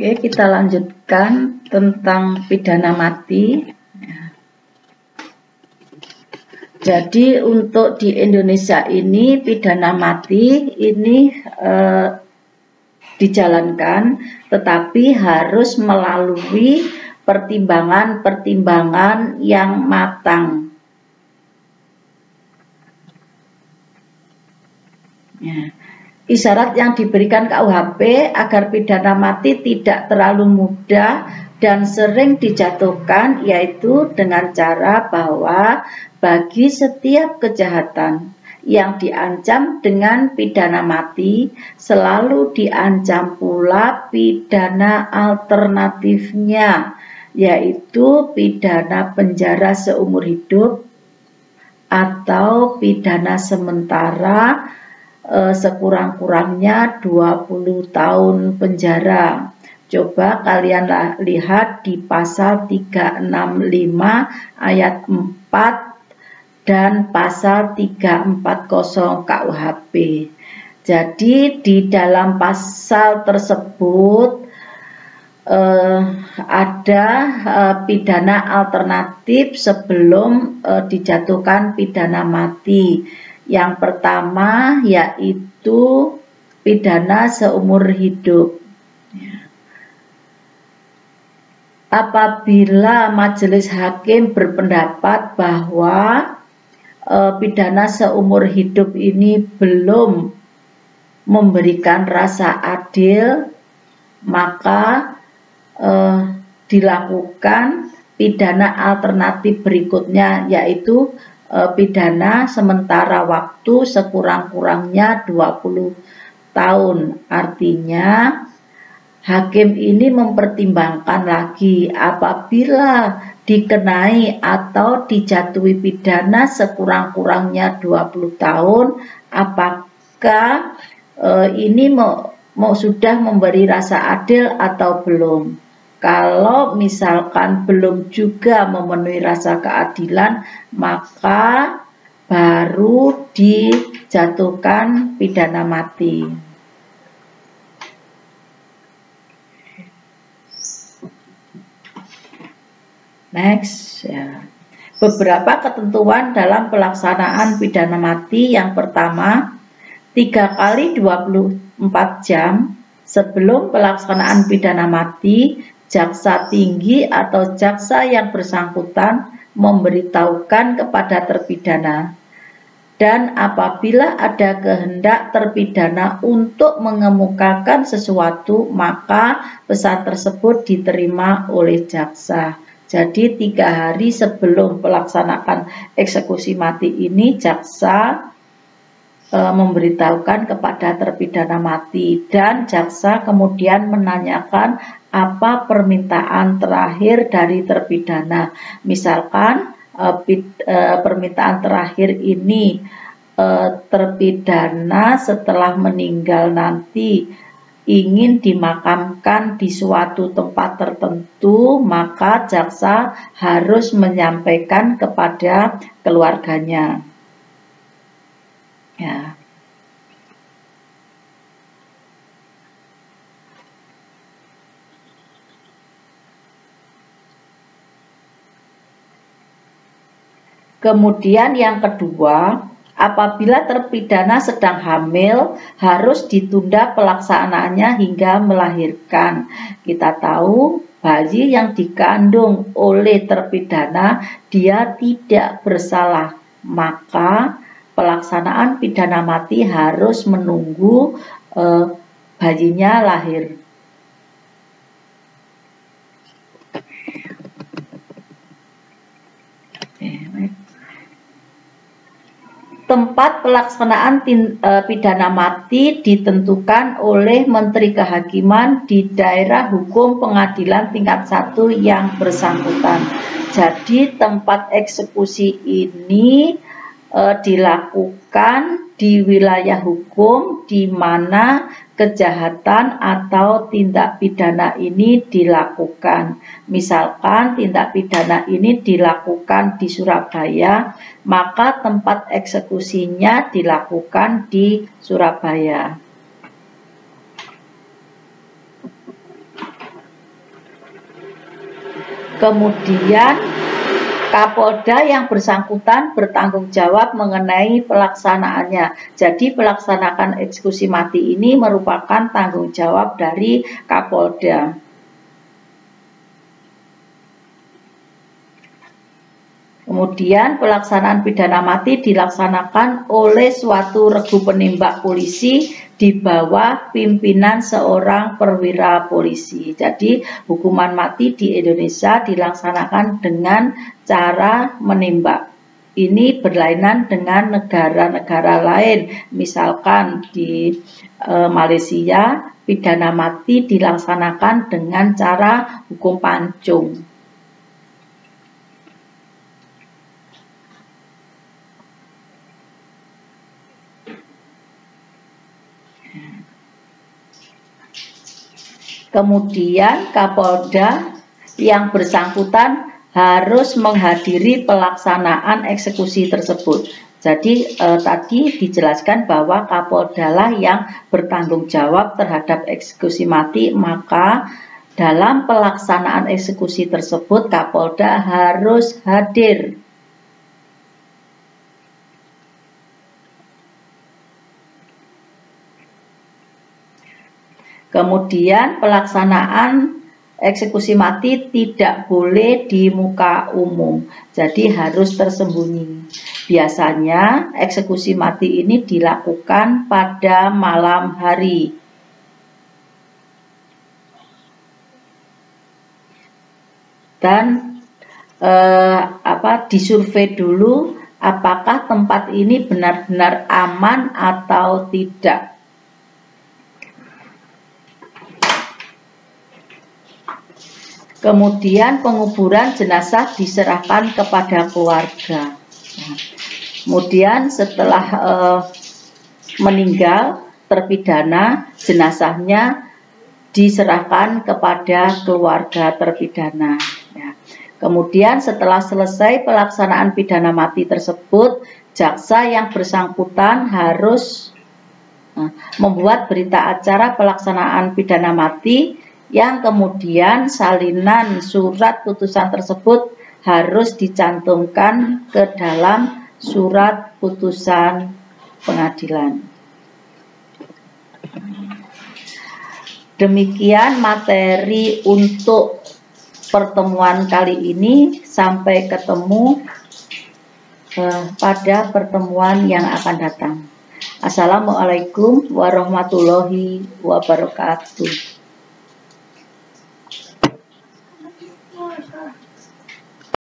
Oke, kita lanjutkan tentang pidana mati. Jadi untuk di Indonesia ini pidana mati ini dijalankan, tetapi harus melalui pertimbangan-pertimbangan yang matang. Ya. Isyarat yang diberikan KUHP agar pidana mati tidak terlalu mudah dan sering dijatuhkan, yaitu dengan cara bahwa bagi setiap kejahatan yang diancam dengan pidana mati selalu diancam pula pidana alternatifnya, yaitu pidana penjara seumur hidup atau pidana sementara sekurang-kurangnya 20 tahun penjara. Coba kalian lihat di pasal 365 ayat 4 dan pasal 340 KUHP. Jadi di dalam pasal tersebut ada pidana alternatif sebelum dijatuhkan pidana mati. Yang pertama yaitu pidana seumur hidup. Apabila majelis hakim berpendapat bahwa pidana seumur hidup ini belum memberikan rasa adil, maka dilakukan pidana alternatif berikutnya, yaitu pidana sementara waktu sekurang-kurangnya 20 tahun. Artinya hakim ini mempertimbangkan lagi apabila dikenai atau dijatuhi pidana sekurang-kurangnya 20 tahun, apakah ini sudah memberi rasa adil atau belum. Kalau misalkan belum juga memenuhi rasa keadilan, maka baru dijatuhkan pidana mati. Next, ya. Beberapa ketentuan dalam pelaksanaan pidana mati. Yang pertama, 3 kali 24 jam sebelum pelaksanaan pidana mati, jaksa tinggi atau jaksa yang bersangkutan memberitahukan kepada terpidana, dan apabila ada kehendak terpidana untuk mengemukakan sesuatu, maka pesan tersebut diterima oleh jaksa. Jadi 3 hari sebelum pelaksanaan eksekusi mati ini, jaksa memberitahukan kepada terpidana mati, dan jaksa kemudian menanyakan apa permintaan terakhir dari terpidana. Misalkan permintaan terakhir ini terpidana setelah meninggal nanti ingin dimakamkan di suatu tempat tertentu, maka jaksa harus menyampaikan kepada keluarganya. Ya. Kemudian yang kedua, apabila terpidana sedang hamil, harus ditunda pelaksanaannya hingga melahirkan. Kita tahu bayi yang dikandung oleh terpidana dia tidak bersalah, maka pelaksanaan pidana mati harus menunggu bayinya lahir. Tempat pelaksanaan pidana mati ditentukan oleh Menteri Kehakiman di daerah hukum pengadilan tingkat 1 yang bersangkutan. Jadi tempat eksekusi ini dilakukan di wilayah hukum di mana kejahatan atau tindak pidana ini dilakukan. Misalkan tindak pidana ini dilakukan di Surabaya, maka tempat eksekusinya dilakukan di Surabaya. Kemudian Kapolda yang bersangkutan bertanggung jawab mengenai pelaksanaannya. Jadi pelaksanakan eksekusi mati ini merupakan tanggung jawab dari Kapolda. Kemudian pelaksanaan pidana mati dilaksanakan oleh suatu regu penembak polisi di bawah pimpinan seorang perwira polisi. Jadi hukuman mati di Indonesia dilaksanakan dengan cara menembak. Ini berlainan dengan negara-negara lain. Misalkan di Malaysia, pidana mati dilaksanakan dengan cara hukum pancung. Kemudian Kapolda yang bersangkutan harus menghadiri pelaksanaan eksekusi tersebut. Jadi tadi dijelaskan bahwa Kapolda lah yang bertanggung jawab terhadap eksekusi mati, maka dalam pelaksanaan eksekusi tersebut Kapolda harus hadir. Kemudian pelaksanaan eksekusi mati tidak boleh di muka umum, jadi harus tersembunyi. Biasanya eksekusi mati ini dilakukan pada malam hari. Dan disurvei dulu apakah tempat ini benar-benar aman atau tidak. Kemudian penguburan jenazah diserahkan kepada keluarga. Kemudian setelah meninggal terpidana, jenazahnya diserahkan kepada keluarga terpidana. Kemudian setelah selesai pelaksanaan pidana mati tersebut, jaksa yang bersangkutan harus membuat berita acara pelaksanaan pidana mati, yang kemudian salinan surat putusan tersebut harus dicantumkan ke dalam surat putusan pengadilan. Demikian materi untuk pertemuan kali ini. Sampai ketemu pada pertemuan yang akan datang. Assalamualaikum warahmatullahi wabarakatuh.